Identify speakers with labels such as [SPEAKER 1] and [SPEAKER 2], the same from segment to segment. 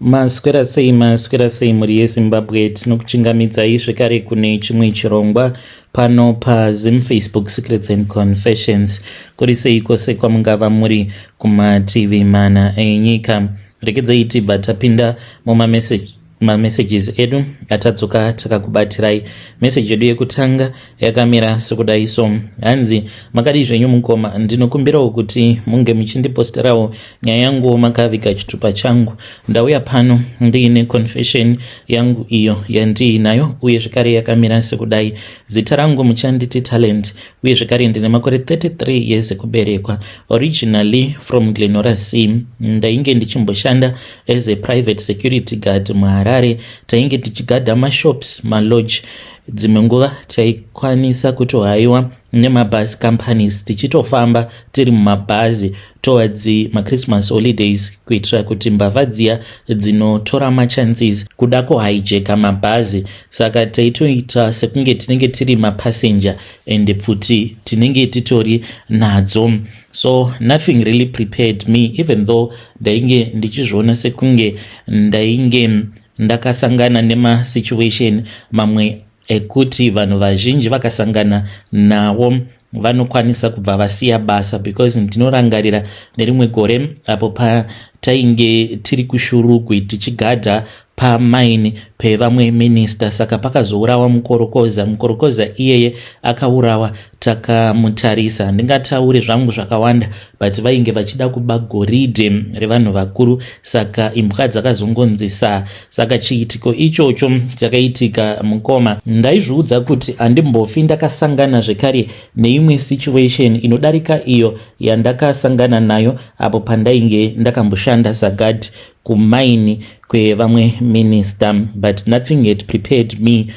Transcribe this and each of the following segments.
[SPEAKER 1] Maswera sei muri yeZimbabwe. Tinokuchingamidzai zvekare kune chimwe chirongwa pano paZim Facebook Secrets and Confessions. Kuri sei kwose kwamungava muri kumativi mana enyika. Rekedzai tibva tapinda mumamessages edu atadzoka takakubatirai. Message yedu yekutanga yakamira sekudai so: hanzi makadi zvenyu mukoma, ndinokumbirawo kuti munge muchindiposterawo nyaya yangu makaviga chitupa changu. Ndauya pano ndiine confession yangu iyo yandiinayo uye zvekare yakamira sekudai: zita rangu muchanditi Talent uye zvekare ndine makore 33 years ekuberekwa. Originally from Glenorchy. Ndainge ndichimboshanda as a private security guard muHarare. Tainge tichigadha mashops, malodge. Dzimwe nguva taikwanisa kutohaiwa nemabus companies tichitofamba tiri mumabhazi towards maChristmas holidays kuitira kuti mbavha dziya dzinotora machances kuda kuhijacka mabhazi. Saka taitoita sekunge tinenge tiri mapassenger and futi tinenge titori nadzo. So nothing really prepared me, even though ndainge ndichizviona sekunge ndainge ndakasangana nemasituation mamwe ekuti vanhu vazhinji vakasangana nawo vanokwanisa kubva vasiya basa, because ndinorangarira nerimwe gore apo patainge tiri kuShurugwi tichigadha pamaini pevamwe minister. Saka pakazourawa mukorokoza iyeye akaurawa. Takamutarisa. Ndingataure zvangu zvakawanda, but vainge vachida kuba goridhe revanhu vakuru, saka imbwa dzakazongonzisa. Saka chiitiko ichocho chakaitika mukoma. Ndaizviudza kuti handimbofi ndakasangana zvekare neimwe situation inodarika iyo yandakasangana nayo apo pandainge ndakamboshanda sagadi kumaini kwevamwe minister, but nothing had prepared me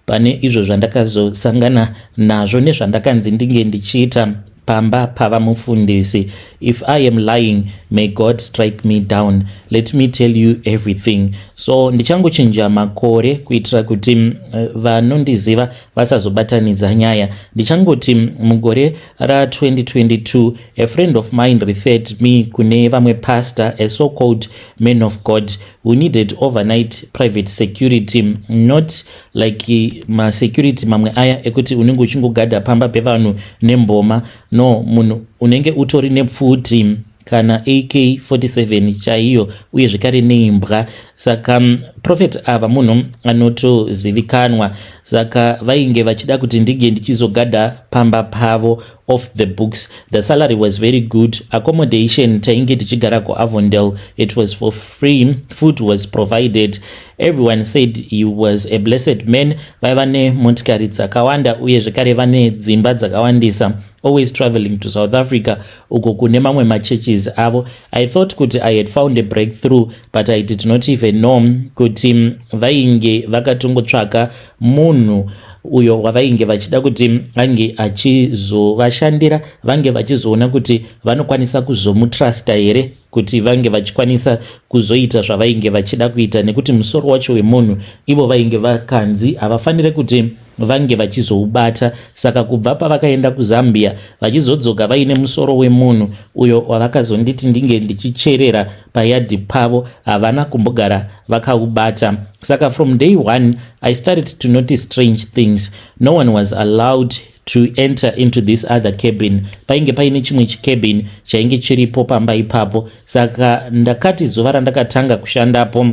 [SPEAKER 1] pane izvo zvandakazosangana nazvo nezvandakanzi ndinge ndichiita pamba pavamufundisi. If I am lying, may God strike me down. Let me tell you everything. So ndichangochinja makore kuitira kuti vanondiziva vasazobatanidza nyaya. Ndichangoti mugore ra2022 a friend of mine referred me kune vamwe pastor, a so-called man of God, who needed overnight private security, not like security mamwe aya ekuti unenge uchingogadha pamba pevanhu nemboma. No, munhu unenge utori nepfuti kana AK47 chaiyo uye zvekare neimbwa. Saka prophet ava munhu anotozivikanwa. Saka vainge vachida kuti ndige ndichizogadha pamba pavo off the books. The salary was very good. Accommodation tainge tichigara kuAvondale, it was for free. Food was provided. Everyone said he was a blessed man. Vaiva nemotikari dzakawanda uye zvekare vane dzimba dzakawandisa, always traveling to South Africa uko kune mamwe machurches avo. I thought kuti I had found a breakthrough, but I did not even know kuti vainge vakatongotsvaka munhu uyo wavainge vachida kuti vange achizovashandira, vange vachizoona kuti vanokwanisa kuzomutrusta here, kuti vange vachikwanisa kuzoita zvavainge vachida kuita, nekuti musoro wacho wemunhu ivo vainge vakanzi havafanire kuti vange vachizoubata. Saka kubva pavakaenda kuZambia vachizodzoka vaine musoro wemunhu uyo wavakazonditi ndinge ndichicherera payadhi pavo, havana kumbogara vakaubata. Saka from day one I started to notice strange things. No one was allowed to enter into this other cabin. Painge paine chimwe chicabin chainge chiripo pamba ipapo. Saka ndakati zuva randakatanga kushandapo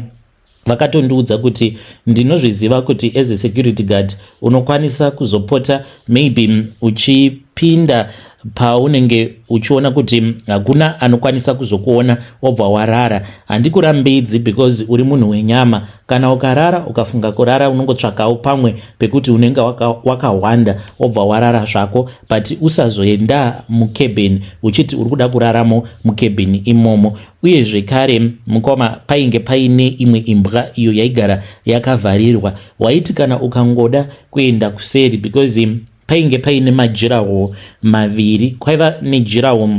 [SPEAKER 1] vakatondiudza kuti ndinozviziva kuti as a security guard unokwanisa kuzopota maybe uchipinda paunenge uchiona kuti hakuna anokwanisa kuzokuona wabva warara. Handikurambidzi because uri munhu wenyama. Kana ukarara ukafunga kurara unongotsvakawo pamwe pekuti unenge wakawanda wabva warara zvako, but usazoenda mukabin uchiti uri kuda kuraramo mukabin imomo. Uye zvekare mukoma painge paine imwe imbwa iyo yaigara yakavharirwa. Waiti kana ukangoda kuenda kuseri, because painge paine majirawo maviri, kwaiva nejirawo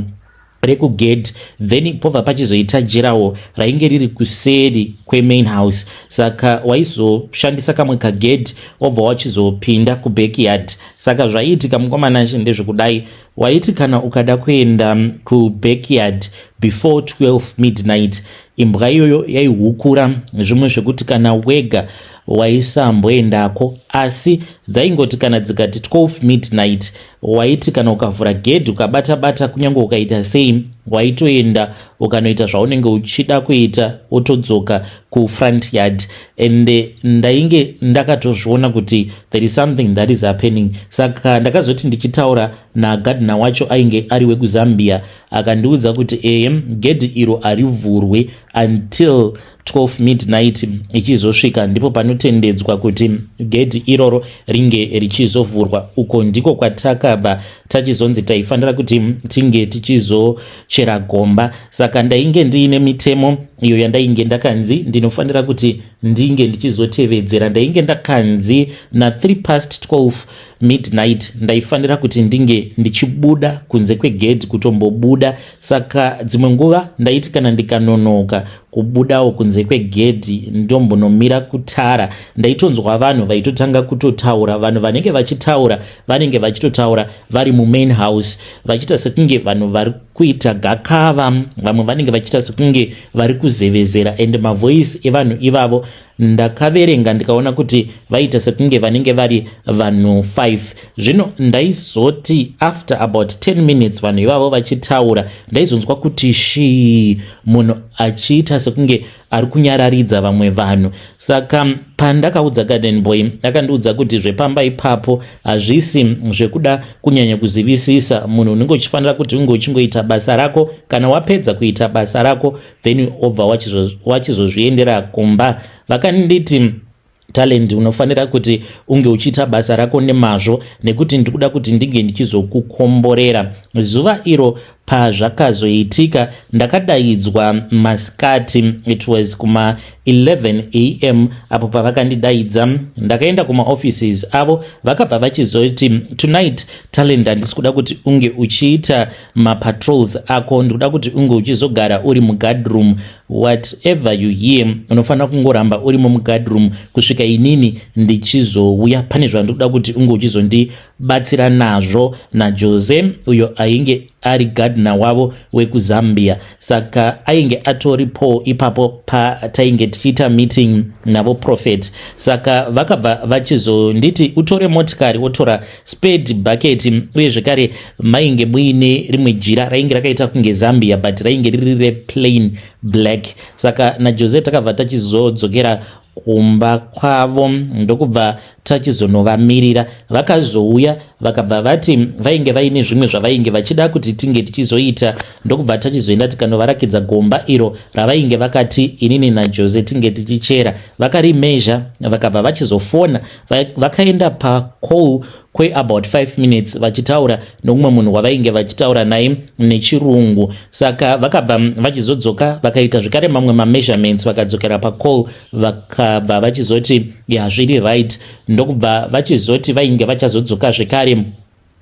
[SPEAKER 1] rekugedhi, then pobva pachizoita jirawo rainge riri kuseri kwemain house. Saka waizoshandisa kamwe kagedhi obva wachizopinda kubackyard. Saka zvaiitika mukomana ndezvekudai, waiti kana ukada kuenda kubackyard before 12 midnight, imbwa iyoyo yaihukura zvimwe zvekuti kana wega waisamboendako, asi dzaingoti kana dzikati 12 midnight waiti kana ukavhura gedhi ukabata kunyange ukaita sei waitoenda ukanoita zvaunenge uchida kuita wotodzoka kufront yard. And ndainge ndakatozviona kuti there is something that is happening. Saka ndakazoti ndichitaura nagadhina wacho ainge ari wekuzambia akandiudza kuti gedhi iro arivhurwe until 12 midnight ichizosvika ndipo panotendedzwa kuti gedhi iroro ringe richizovhurwa. Uko ndiko kwatakabva tachizonzi taifanira kuti tinge tichizochera gomba. Saka ndainge ndiine mitemo iyo yandainge ndakanzi ndinofanira kuti ndinge ndichizotevedzera. Ndainge ndakanzi na 3:12 midnight ndaifanira kuti ndinge ndichibuda kunze kwegedhi kutombobuda. Saka dzimwe nguva ndaiti kana ndikanonoka kubudawo kunze kwegedhi ndombonomira kutara, ndaitonzwa vanhu vaitotanga kutotaura. Vanhu vanenge vachitaura vanenge vachitotaura vari mumain house vachiita sekunge vanhu vari kuita gakava, vamwe vanenge vachiita sekunge vari kuzevezera, and mavoisi evanhu ivavo ndakaverenga ndikaona kuti vaita sekunge vanenge vari vanhu 5. Zvino ndaizoti after about 10 minutes vanhu ivavo vachitaura ndaizonzwa kuti shii munhu achiita sekunge ari kunyararidza vamwe vanhu. Saka pandakaudza garden boy akandiudza kuti zvepamba ipapo hazvisi zvekuda kunyanya kuzivisisa. Munhu unenge uchifanira kuti unge uchingoita basa rako, kana wapedza kuita basa rako then obva wachizozviendera kumba. Vakanditi talent unofanira kuti unge uchiita basa rako nemazvo, nekuti ndikuda kuti ndinge ndichizokukomborera. Zuva iro pazvakazoitika ndakadaidzwa masikati, it was kuma 11 am apo pavakandidaidza. Ndakaenda kuma offices avo vakabva vachizoti tonight talent handisi kuda kuti unge uchiita mapatrols ako, ndikuda kuti unge uchizogara uri muguardroom, whatever you hear unofanira kungoramba uri muguardroom kusvika inini ndichizouya. Pane zvandikuda kuti unge uchizondibatsira nazvo naJose uyo ainge ari gardener wavo wekuzambia. Saka ainge atoripo ipapo patainge tichiita meeting navo prophet. Saka vakabva vachizonditi utore motikari wotora spade bucket, uye zvekare mainge muine rimwe jira rainge rakaita kunge Zambia but rainge riri plain black. Saka naJose takabva tachizodzokera kumba kwavo ndokubva tachizonovamirira. Vakazouya vakabva vati vainge vaine zvimwe zvavainge vachida kuti tinge tichizoita, ndokubva tachizoenda tikanovarakidza gomba iro ravainge vakati inini naJose tinge tichichera. Vakarimezha vakabva vachizofona, vakaenda pacall about 5 minutes vachitaura nomumwe munhu wavainge vachitaura naye nechirungu. Saka vakabva vachizodzoka vakaita zvekare mamwe measurements vakadzokera pacall vakabva vachizoti zviri right, ndokubva vachizoti vainge vachazodzoka zvekare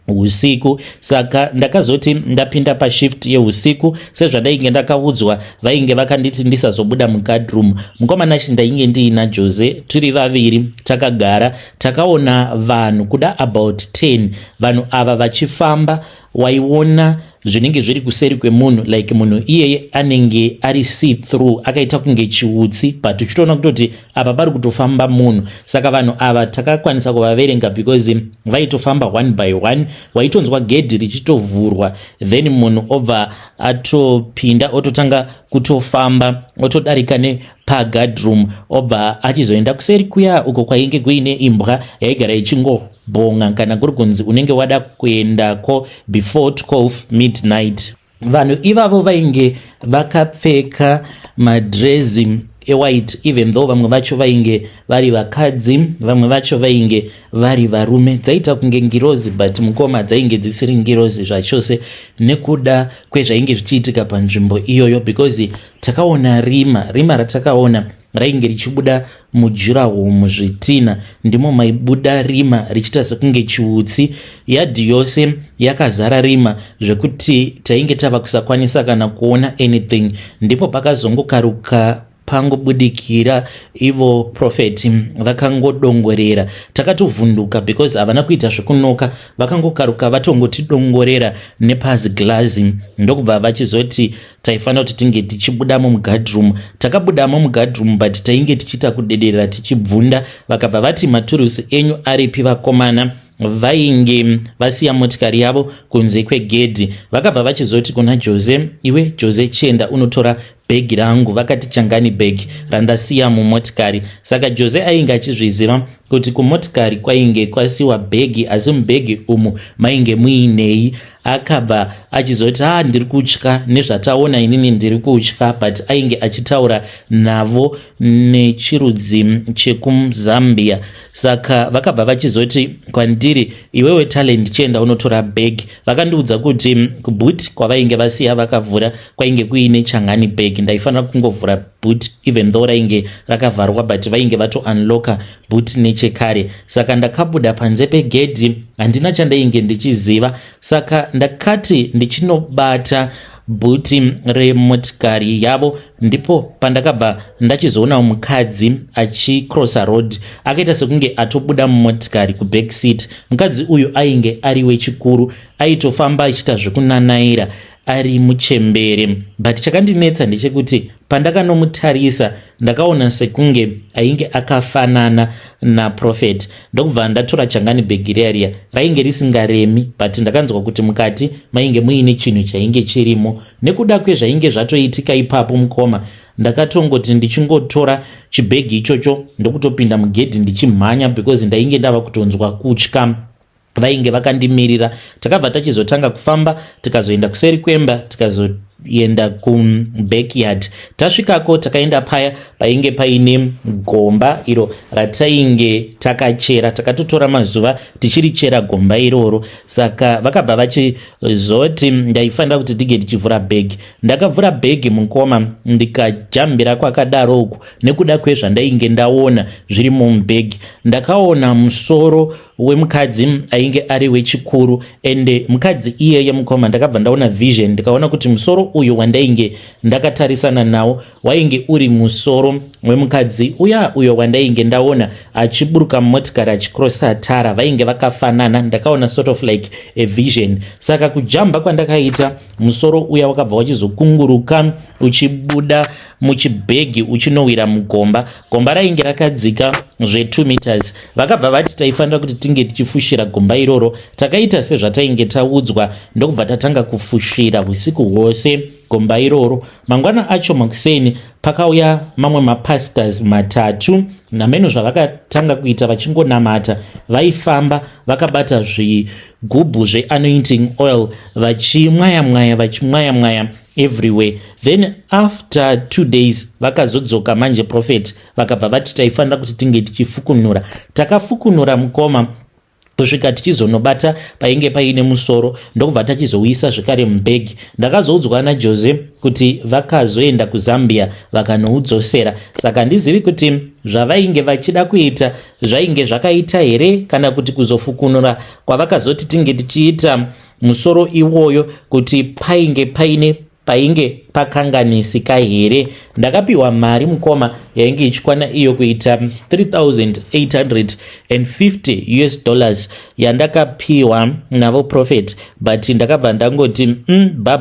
[SPEAKER 1] usiku. Saka ndakazoti ndapinda pashift yeusiku sezvadainge ndakaudzwa vainge vakanditi ndisazobuda muguardroom. Mukomana ndainge ndiina Jose tiri vaviri takagara takaona vanhu kuda about 10. Vanhu ava vachifamba waiona zvinenge zviri kuseri kwemunhu, like munhu iyeye anenge ari see through, akaita kunge chiutsi but uchitoona kutoti apa pari kutofamba munhu. Saka vanhu ava takakwanisa kuvaverenga because vaitofamba one by one. Waitonzwa gedhi richitovhurwa then munhu obva atopinda ototanga kutofamba otodarika nepaguardroom obva achizoenda kuseri kuya uko kwainge kuine imbwa yaigara ichingobhonga kana kuri kunzi unenge wada kuendako before 12 midnight. Vanhu ivavo vainge vakapfeka madrezi ewhite, even though vamwe vacho vainge vari vakadzi vamwe vacho vainge vari varume. Dzaita kunge ngirozi but mukoma dzainge dzisiri ngirozi zvachose nekuda kwezvainge zvichiitika panzvimbo iyoyo, because takaona rima ratakaona rainge richibuda mujuraho muzvitina, ndimo maibuda rima richiita sekunge chiutsi. Yadhi yose yakazara rima zvekuti tainge tava kusakwanisa kana kuona anything. Ndipo pakazongokaruka pangobudikira ivo profeti vakangodongorera. Takatovhunduka because havana kuita zvekunoka, vakangokaruka vatongotidongorera nepazi glazi. Ndokubva vachizoti taifanira kuti tinge tichibuda mugadroom. Takabudamo mugadroom but tainge tichiita kudederera tichibvunda. Vakabva vati maturusi enyu aripi vakomana? Vainge vasiya motikari yavo kunze kwegedhi. Vakabva vachizoti kuna Jose, iwe Jose chienda unotora bhegi rangu. Vakati changani bhegi randasiya mumotikari. Saka Jose ainge achizviziva kuti kumotikari kwainge kwasiwa bhegi, asi mubhegi umu mainge muinei. Akabva achizoti ndiri kutya nezvataona, inini ndiri kutya, but ainge achitaura navo nechirudzi chekumuzambia. Saka vakabva vachizoti kwandiri, iwewe talent chienda unotora bhegi. Vakandiudza kuti kubhuti kwavainge vasiya vakavhura kwainge kuine changani bhegi. Ndaifanira kungovhura bhuti even though rainge rakavharwa, but vainge vato unlocka bhuti nechekare. Saka ndakabuda panze pegedhi, handina chandainge ndichiziva. Saka ndakati ndichinobata bhuti remotikari yavo, ndipo pandakabva ndachizoona mukadzi achicrossa road. Akaita sekunge atobuda mumotikari kuback seat. Mukadzi uyu ainge ari wechikuru, aitofamba achiita zvekunanaira ari muchembere. But chakandinetsa ndechekuti pandakanomutarisa ndakaona sekunge ainge akafanana naprofeti. Ndokubva ndatora changani bhegi riya rainge risingaremi, but ndakanzwa kuti mukati mainge muine chinhu chainge chirimo. Nekuda kwezvainge zvatoitika ipapo mukoma, ndakatongoti ndichingotora chibhegi ichocho ndokutopinda mugedhi ndichimhanya because ndainge ndava kutonzwa kutya. Vainge vakandimirira. Takabva tachizotanga kufamba, tikazoenda kuseri kwemba, tikazoenda kubackyard. Tasvikako takaenda paya painge paine gomba iro ratainge takachera. Takatotora mazuva tichirichera gomba iroro. Saka vakabva vachizoti ndaifanira kuti ndige ndichivhura bhegi. Ndakavhura bhegi mukoma ndikajambira kwakadaro uku nekuda kwezvandainge ndaona zviri mubhegi. Ndakaona musoro wemukadzi ainge ari wechikuru, ende mukadzi iyeye mukoma ndakabva ndaona vision. Ndikaona kuti musoro uyu wandainge ndakatarisana nawo wainge uri musoro wemukadzi uyo wandainge ndaona achiburuka motikari achikrossa tara. Vainge vakafanana. Ndakaona sort of like a vision. Saka kujamba kwandakaita, musoro uya wakabva wachizokunguruka uchibuda muchibhegi uchinowira mugomba. Gomba rainge rakadzika zve2 meters. Vakabva vati taifanira kuti tinge tichifushira gomba iroro. Takaita sezvatainge taudzwa, ndokubva tatanga kufushira usiku hwose gomba iroro. Mangwana acho makuseni pakauya mamwe mapastors matatu, nameno zvavakatanga kuita vachingonamata. Vaifamba vakabata zvigubhu zveanointing oil vachimwaya everywhere. Then after 2 days vakazodzoka manje prophet vakabva vati taifanira kuti tinge tichifukunura. Takafukunura mukoma kusvika tichizonobata painge paine musoro, ndokubva tachizouyisa zvekare mubhegi. Ndakazoudzwa naJose kuti vakazoenda kuZambia vakanoudzosera. Saka ndizivi kuti zvavainge vachida kuita zvainge zvakaita here kana kuti kuzofukunura kwavakazoti tinge tichiita musoro iwoyo kuti painge pakanganisika here. Ndakapiwa mari mukoma yainge ichikwana iyo kuita $3,850 yandakapiwa navo prophet, but ndakabva ndangoti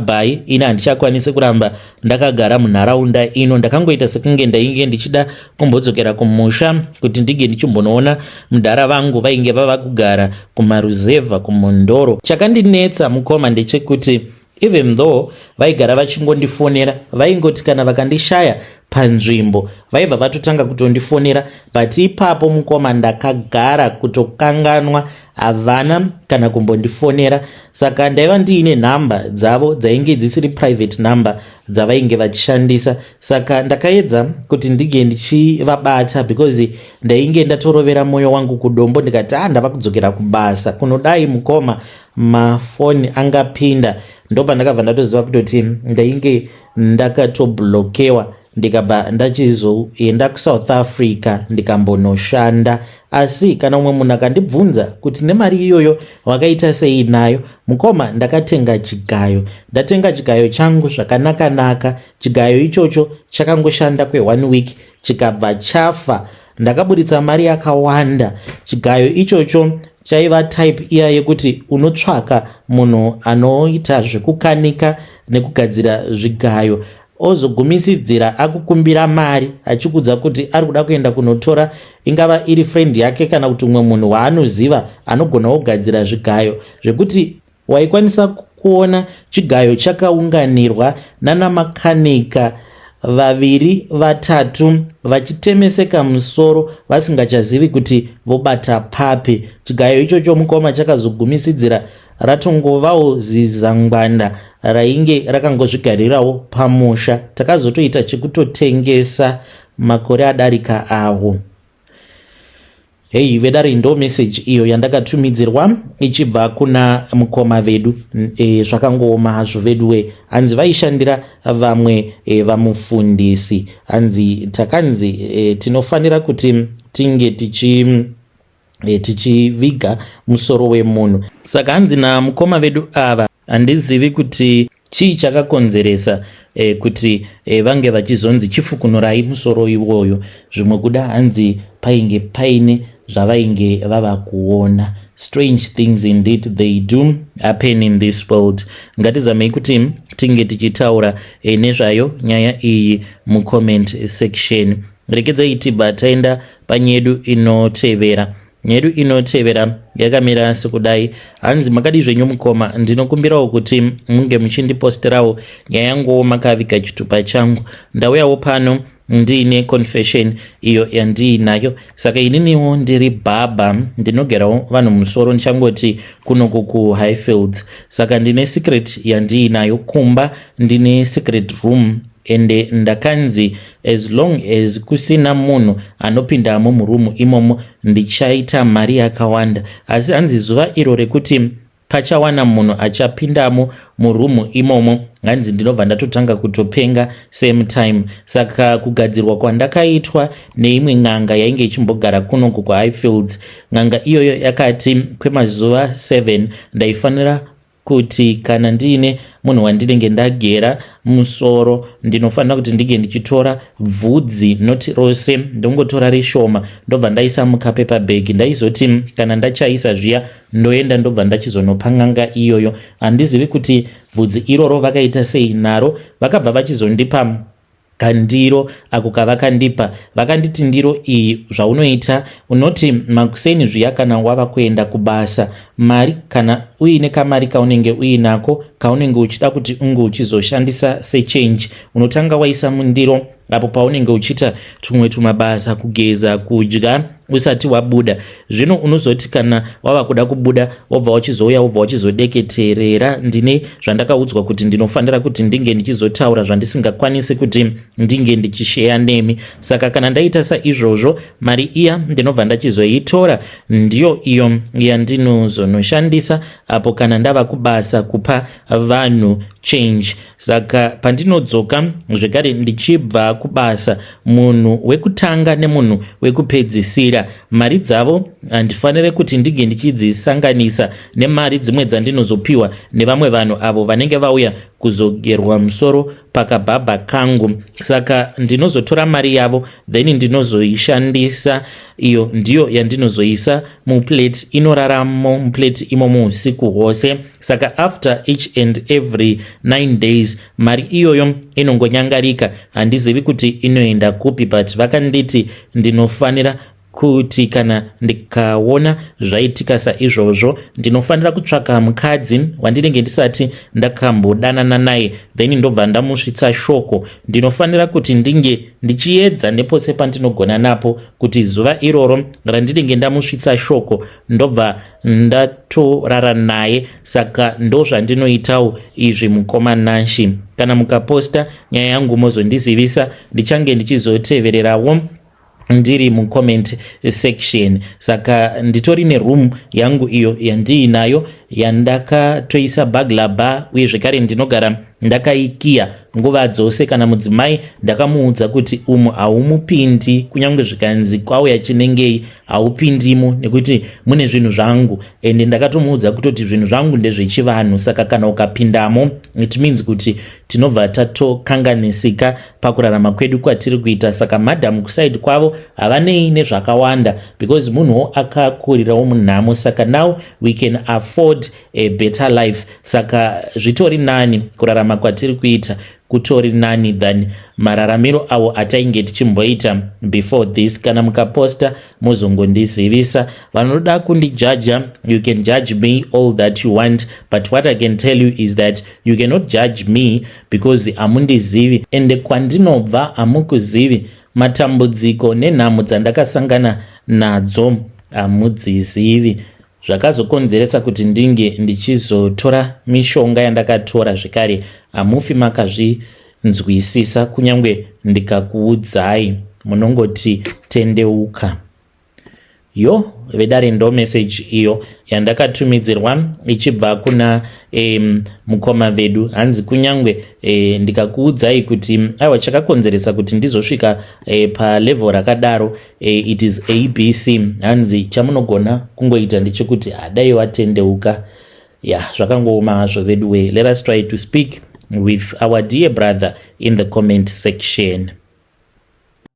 [SPEAKER 1] bye ina handichakwanisi kuramba ndakagara munharaunda ino. Ndakangoita sekunge ndainge ndichida kumbodzokera kumusha kuti ndige ndichimbonoona mudhara vangu vainge vava kugara kumaruzevha kumondoro. Chakandinetsa mukoma ndechekuti even though vaigara vachingondifonera, vaingoti kana vakandishaya panzvimbo vaibva vatotanga kutondifonera, but ipapo mukoma ndakagara kutokanganwa, havana kana kumbondifonera. Saka ndaiva ndiine nhamba dzavo dzainge dzisiri private number dzavainge vachishandisa. Saka ndakaedza kuti ndige ndichivabata because ndainge ndatorovera mwoyo wangu kudombo. Ndikati ndava kudzokera kubasa kunodai mukoma mafoni angapinda. Ndopa ndakabva ndatoziva kutoti ndainge ndakatoblokewa ndikabva ndachizoenda kuSouth Africa ndikambonoshanda. Asi kana umwe munhu akandibvunza kuti nemari iyoyo wakaita sei nayo, mukoma, ndakatenga chigayo. Ndatenga chigayo changu zvakanaka. Chigayo ichocho chakangoshanda kwe1 week chikabva chafa. Ndakaburitsa mari yakawanda. Chigayo ichocho chaiva type iya yekuti unotsvaka munhu anoita zvekukanika nekugadzira zvigayo, ozogumisidzira akukumbira mari achikudza kuti ari kuda kuenda kunotora, ingava iri friend yake kana kuti umwe munhu waanoziva anogona kugadzira zvigayo, zvekuti waikwanisa kuona chigayo chakaunganirwa nana makanika 2 3 vachitemeseka musoro vasingachazivi kuti vobata papi. Chigayo ichocho mukoma chakazogumisidzira ratongovawo zizangwanda rainge rakangozvigarirawo pamusha. Takazotoita chekutotengesa makore adarika awo. Hei vedare, ndo message iyo yandakatumidzirwa ichibva kuna mukoma vedu. Zvakangooma hazvo veduwe, hanzi vaishandira vamwe vamufundisi. Hanzi takanzi tinofanira kuti tinge tichiviga musoro wemunhu. Saka hanzi namukoma vedu ava handizivi kuti chii chakakonzeresa kuti vange vachizonzi chifukunurai musoro iwoyo. Zvimwe kuda hanzi painge paine zvavainge vava kuona. Strange things indeed they do happen in this world. Ngatizamei kuti tinge tichitaura nezvayo nyaya iyi mucomment section. Rekedzai tibva taenda panyedu inotevera. Nyedu inotevera yakamira sekudai. Hanzi makadi zvenyu mukoma, ndinokumbirawo kuti munge muchindiposterawo nyaya yangu makaviga chitupa changu. Ndauyawo pano ndiine confession iyo yandiinayo. Saka ininiwo ndiri baba, ndinogerawo vanhu musoro, ndichangoti kunoku kuHighfields. Saka ndine secret yandiinayo kumba, ndine secret room. Ende ndakanzi as long as kusina munhu anopindamo murumu imomo ndichaita mari yakawanda. Asi hanzi zuva iro rekuti pachawana munhu achapindamo murumu imomo, hanzi ndinobva ndatotanga kutopenga same time. Saka kugadzirwa kwandakaitwa neimwe n'anga yainge ichimbogara kunoku kuHighfields, n'anga iyoyo yakati kwemazuva 7 ndaifanira kuti kana ndiine munhu wandinenge ndagera musoro ndinofanira kuti ndige ndichitora bvudzi, noti rose, ndongotora rishoma ndobva ndaisa mukapepa bag. Ndaizoti kana ndachaisa zviya ndoenda ndobva ndachizonopa n'anga iyoyo. Handizivi kuti bvudzi iroro vakaita sei naro. Vakabva vachizondipa kandiro ako kavakandipa. Vakanditi ndiro iyi zvaunoita unoti makuseni zviya kana wava kuenda kubasa, mari kana uine kamari kaunenge uinako kaunenge uchida kuti unge uchizoshandisa sechange, unotanga waisa mundiro apo paunenge uchita tumwe tumabasa, kugeza, kudya usati wabuda. Zvino unozoti kana wava kuda kubuda wobva wachizouya wobva wachizodeketerera. Ndine zvandakaudzwa kuti ndinofanira kuti ndinge ndichizotaura zvandisingakwanisi kuti ndinge ndichisheya nemi. Saka kana ndaita saizvozvo, mari iya ndinobva ndachizoitora, ndiyo iyo yandinozonoshandisa apo kana ndava kubasa kupa vanhu change. Saka pandinodzoka zvekare ndichibva kubasa, munhu wekutanga nemunhu wekupedzisira, mari dzavo handifanire kuti ndige ndichidzisanganisa nemari dzimwe dzandinozopiwa nevamwe vanhu avo vanenge vauya kuzogerwa musoro pakabhabha kangu. Saka ndinozotora mari yavo then ndinozoishandisa. Iyo ndiyo yandinozoisa muplate inoraramo muplate imomo usiku hwose. Saka after each and every 9 days mari iyoyo inongonyangarika. Handizivi kuti inoenda kupi, but vakanditi ndinofanira kuti kana ndikaona zvaitika saizvozvo ndinofanira kutsvaka mukadzi wandinenge ndisati ndakambodanana naye, then ndobva ndamusvitsa shoko. Ndinofanira kuti ndinge ndichiedza nepose pandinogona napo kuti zuva iroro randinenge ndamusvitsa shoko ndobva ndatorara naye. Saka ndo zvandinoitawo izvi mukoma Nanshi. Kana mukaposta nyaya yangu mozondizivisa, ndichange ndichizotevererawo ndiri mucomment section. Saka nditori neroom yangu iyo yandiinayo yandakatoisa burglar bar, uye zvekare ndinogara ndakaikiya nguva dzose. Kana mudzimai ndakamuudza kuti umu haumupindi, kunyange zvikanzi kwauya chinengei haupindimo nekuti mune zvinhu zvangu, ende ndakatomuudza kutoti zvinhu zvangu ndezvechivanhu. Saka kana ukapindamo it means kuti tinobva tatokanganisika pakurarama kwedu kwatiri kuita. Saka madhamu kusaidi kwavo havanei nezvakawanda because munhuwo akakurirawo munhamo. Saka now we can afford a better life. Saka zvitori nani kurarama kwatiri kuita, kutori nani than mararamiro awo atainge tichimboita before this. Kana mukaposta muzongondizivisa. Vanoda kundijaja, you can judge me all that you want, but what I can tell you is that you cannot judge me because hamundizivi, ende kwandinobva hamukuzivi. Matambudziko nenhamo dzandakasangana nadzo hamudzizivi, zvakazokonzeresa kuti ndinge ndichizotora mishonga yandakatora zvekare hamufi makazvinzwisisa. Kunyange ndikakuudzai munongoti tendeuka. Yo vedare ndo message iyo yandakatumidzirwa ichibva kuna mukoma vedu. Hanzi kunyange ndikakuudzai kuti aiwa chakakonzeresa kuti ndizosvika palevel rakadaro, it is ABC. Hanzi chamunogona kungoita ndechekuti dai watendeuka. Zvakangooma hazvo vedu we. Let us try to speak with our dear brother in the comment section.